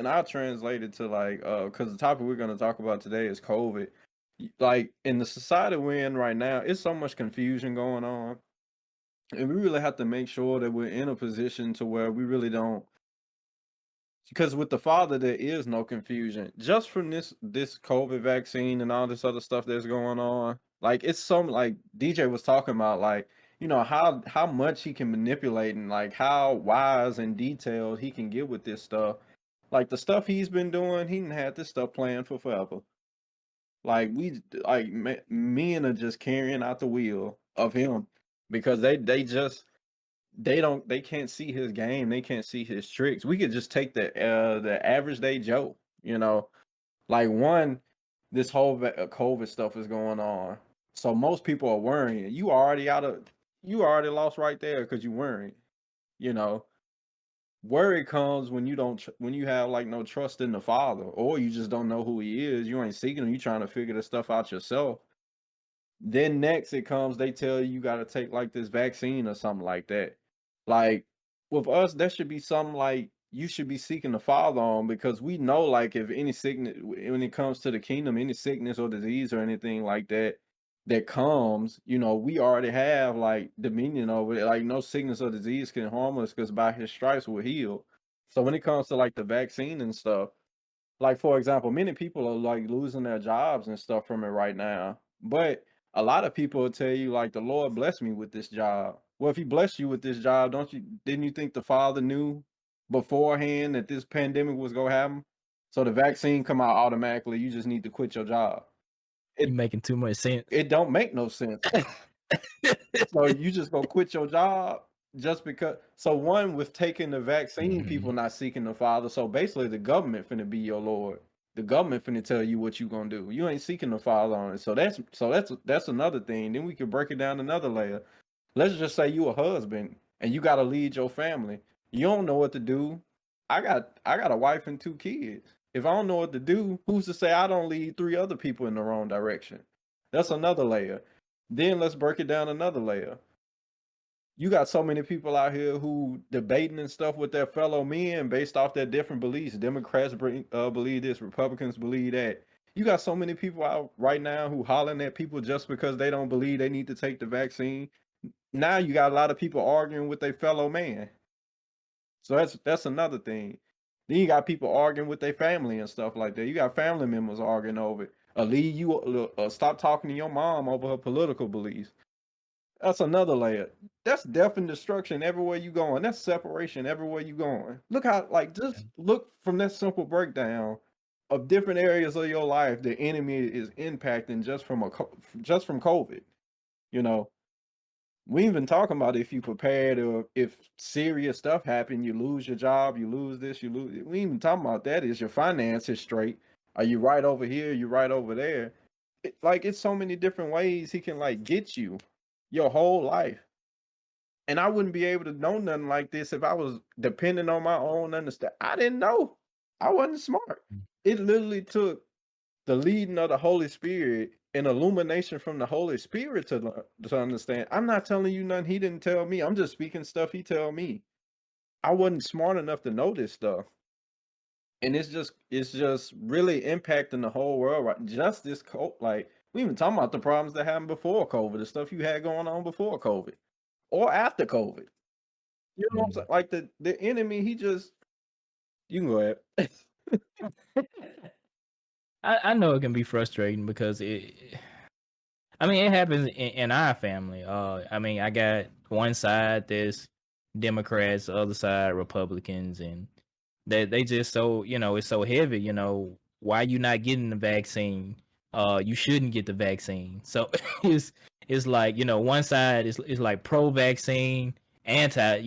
and I'll translate it to like, because the topic we're gonna talk about today is COVID. Like in the society we're in right now, it's so much confusion going on, and we really have to make sure that we're in a position to where we really don't. Because with the father, there is no confusion. Just from this COVID vaccine and all this other stuff that's going on, like it's some like DJ was talking about, like how much he can manipulate and like how wise and detailed he can get with this stuff. Like the stuff he's been doing, he done had this stuff planned for forever. Like men are just carrying out the wheel of him because they can't see his game. They can't see his tricks. We could just take the average day Joe, like this whole COVID stuff is going on. So most people are worrying. You already lost right there because you worrying, you know. Worry comes when when you have like no trust in the father, or you just don't know who he is. You ain't seeking him. You trying to figure this stuff out yourself. Then next it comes, they tell you got to take like this vaccine or something like that. Like with us, that should be something like you should be seeking the Father on, because we know like if any sickness, when it comes to the kingdom, any sickness or disease or anything like that that comes, we already have like dominion over it. Like no sickness or disease can harm us because by his stripes we're healed. So when it comes to like the vaccine and stuff, like for example, many people are like losing their jobs and stuff from it right now. But a lot of people will tell you like the Lord blessed me with this job. Well, if he blessed you with this job, didn't you think the Father knew beforehand that this pandemic was gonna happen? So the vaccine come out automatically. You just need to quit your job. You making too much sense. It don't make no sense. So you just gonna quit your job just because? So one, with taking the vaccine, people not seeking the Father. So basically, the government finna be your Lord. The government finna tell you what you gonna do. You ain't seeking the Father on it. So that's another thing. Then we can break it down another layer. Let's just say you a husband and you gotta lead your family. You don't know what to do. I got a wife and 2 kids. If I don't know what to do, who's to say I don't lead 3 other people in the wrong direction? That's another layer. Then let's break it down another layer. You got so many people out here who debating and stuff with their fellow men based off their different beliefs. Democrats believe this, Republicans believe that. You got so many people out right now who hollering at people just because they don't believe they need to take the vaccine. Now you got a lot of people arguing with their fellow man. So that's another thing. Then you got people arguing with their family and stuff like that. You got family members arguing over it. Stop talking to your mom over her political beliefs. That's another layer. That's death and destruction everywhere you going. That's separation everywhere you going. Look how, like, just look from that simple breakdown of different areas of your life the enemy is impacting just from COVID. We even talking about if you prepared or if serious stuff happened, you lose your job, you lose this, you lose. We even talking about that. Is your finances straight? Are you right over here? You right over there? It's so many different ways he can like get you your whole life. And I wouldn't be able to know nothing like this if I was depending on my own understanding. I didn't know. I wasn't smart. It literally took the leading of the Holy Spirit and illumination from the Holy Spirit to understand. I'm not telling you nothing he didn't tell me. I'm just speaking stuff he tell me. I wasn't smart enough to know this stuff. And it's just really impacting the whole world, right? Just this like we even talking about the problems that happened before COVID, the stuff you had going on before COVID or after COVID. You know what I'm saying? Like the enemy, you can go ahead. I know it can be frustrating because it happens in our family. I got one side there's Democrats, the other side Republicans, and they just so it's so heavy. Why you not getting the vaccine? You shouldn't get the vaccine. So it's like one side is like pro vaccine, anti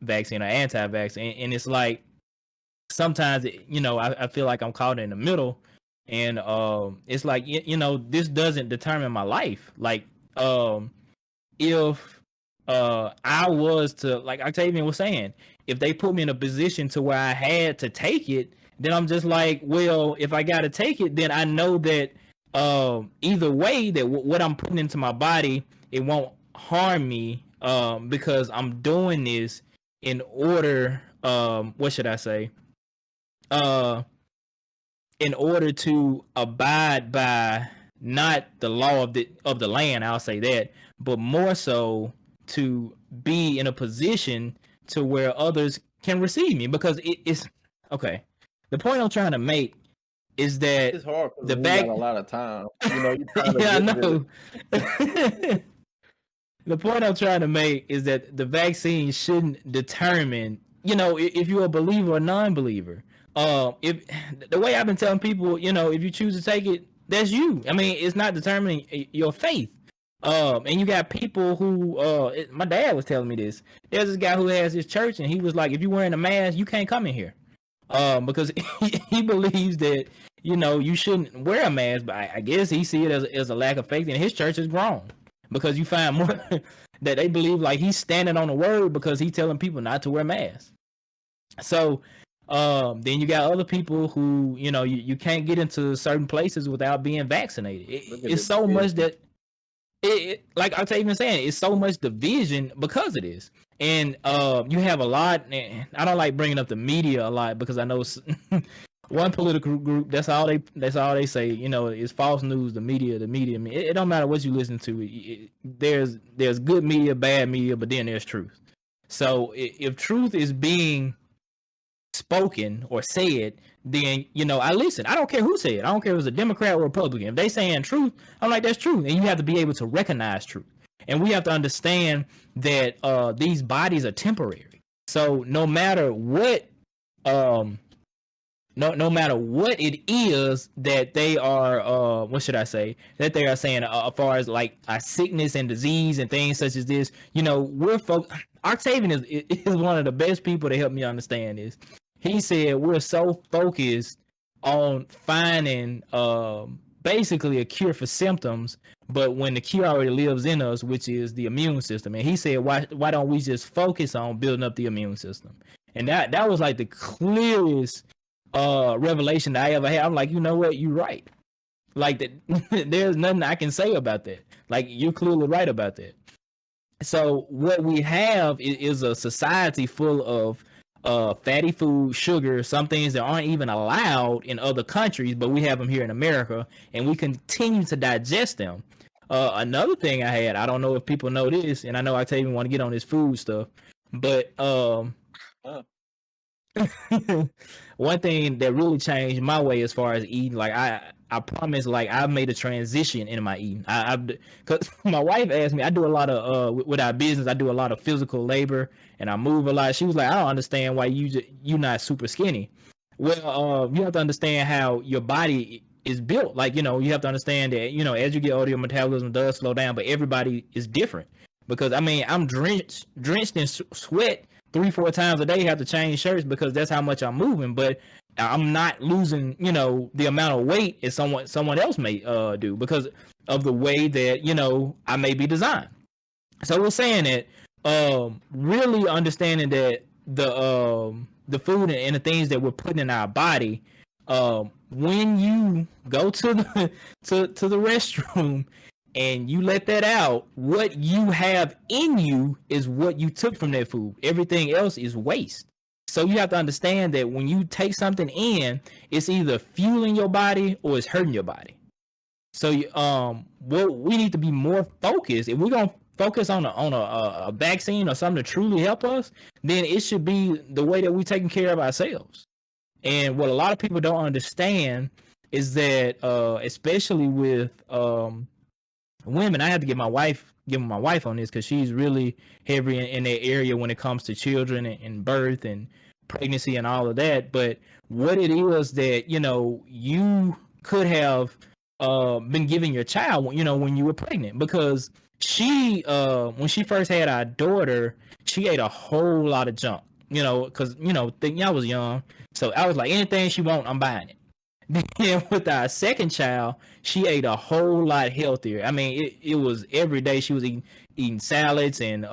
vaccine or anti vaccine, and it's like sometimes I feel like I'm caught in the middle. And it's like this doesn't determine my life. Like if I was to, like Octavian was saying, if they put me in a position to where I had to take it, then I'm just like, well, if I got to take it, then I know that either way that what I'm putting into my body, it won't harm me because I'm doing this in order, what should I say? uh, in order to abide by not the law of the land, I'll say that, but more so to be in a position to where others can receive me, because it's okay. The point I'm trying to make is that It's hard the because we got vac. a lot of time. You know, you're trying to Yeah, I get rid of. know. The point I'm trying to make is that the vaccine shouldn't determine, if you're a believer or non-believer. If the way I've been telling people, if you choose to take it, that's you. I mean, it's not determining your faith. And you got people who, my dad was telling me this. There's this guy who has his church, and he was like, if you're wearing a mask, you can't come in here. Because he believes that, you shouldn't wear a mask. But I guess he see it as a lack of faith, and his church is grown. Because you find more that they believe like he's standing on the word because he's telling people not to wear masks. So then you got other people who, you can't get into certain places without being vaccinated. It's so much that like Octavian saying, it's so much division because of this. And you have a lot, and I don't like bringing up the media a lot because I know one political group, that's all they say, is false news. The media. It don't matter what you listen to. There's good media, bad media, but then there's truth. So if truth is being spoken or said, then I listen. I don't care who said it. I don't care if it's a Democrat or Republican. If they saying truth, I'm like, that's truth, and you have to be able to recognize truth. And we have to understand that these bodies are temporary. So no matter what. No matter what it is that they are, what should I say, that they are saying as far as like a sickness and disease and things such as this, Octavian is one of the best people to help me understand this. He said we're so focused on finding basically a cure for symptoms, but when the cure already lives in us, which is the immune system. And he said, why don't we just focus on building up the immune system? And that was like the clearest revelation that I ever had. I'm like, you know what, you're right. Like that there's nothing I can say about that. Like, you're clearly right about that. So what we have is a society full of fatty food, sugar, some things that aren't even allowed in other countries, but we have them here in America, and we continue to digest them. Another thing I had, I don't know if people know this, and I know Octavian want to get on this food stuff, but one thing that really changed my way as far as eating, like I promise, like I've made a transition in my eating. Cause my wife asked me, I do a lot of with our business, I do a lot of physical labor and I move a lot. She was like, I don't understand why you're not super skinny. Well, you have to understand how your body is built. Like, you have to understand that, as you get older, your metabolism does slow down, but everybody is different. Because I mean, I'm drenched in sweat 3-4 times a day, have to change shirts because that's how much I'm moving, but I'm not losing, the amount of weight as someone else may do because of the way that, I may be designed. So we're saying that really understanding that the food and the things that we're putting in our body, when you go to the to the restroom and you let that out, what you have in you is what you took from that food. Everything else is waste. So you have to understand that when you take something in, it's either fueling your body or it's hurting your body. So what we need to be more focused. If we're gonna focus on a vaccine or something to truly help us, then it should be the way that we're taking care of ourselves. And what a lot of people don't understand is that, especially with women, I have to give my wife on this because she's really heavy in that area when it comes to children and birth and pregnancy and all of that. But what it is that you could have been giving your child when you were pregnant, because she when she first had our daughter, she ate a whole lot of junk, because I was young, so I was like, anything she want, I'm buying it. Then with our second child, she ate a whole lot healthier. I mean, it was every day she was eating salads and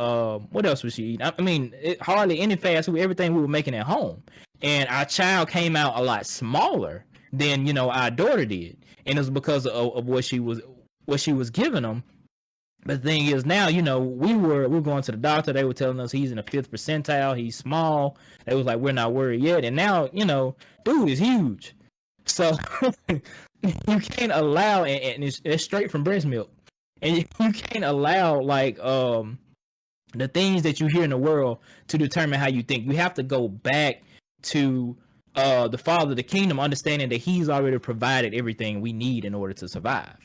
what else was she eating? I mean, hardly any fast food, everything we were making at home. And our child came out a lot smaller than our daughter did, and it was because of what she was giving them. But the thing is now, we were going to the doctor. They were telling us he's in the 5th percentile. He's small. They was like, we're not worried yet. And now, dude is huge. So you can't allow, and it's straight from breast milk. And you can't allow like the things that you hear in the world to determine how you think. You have to go back to the Father of the Kingdom, understanding that He's already provided everything we need in order to survive.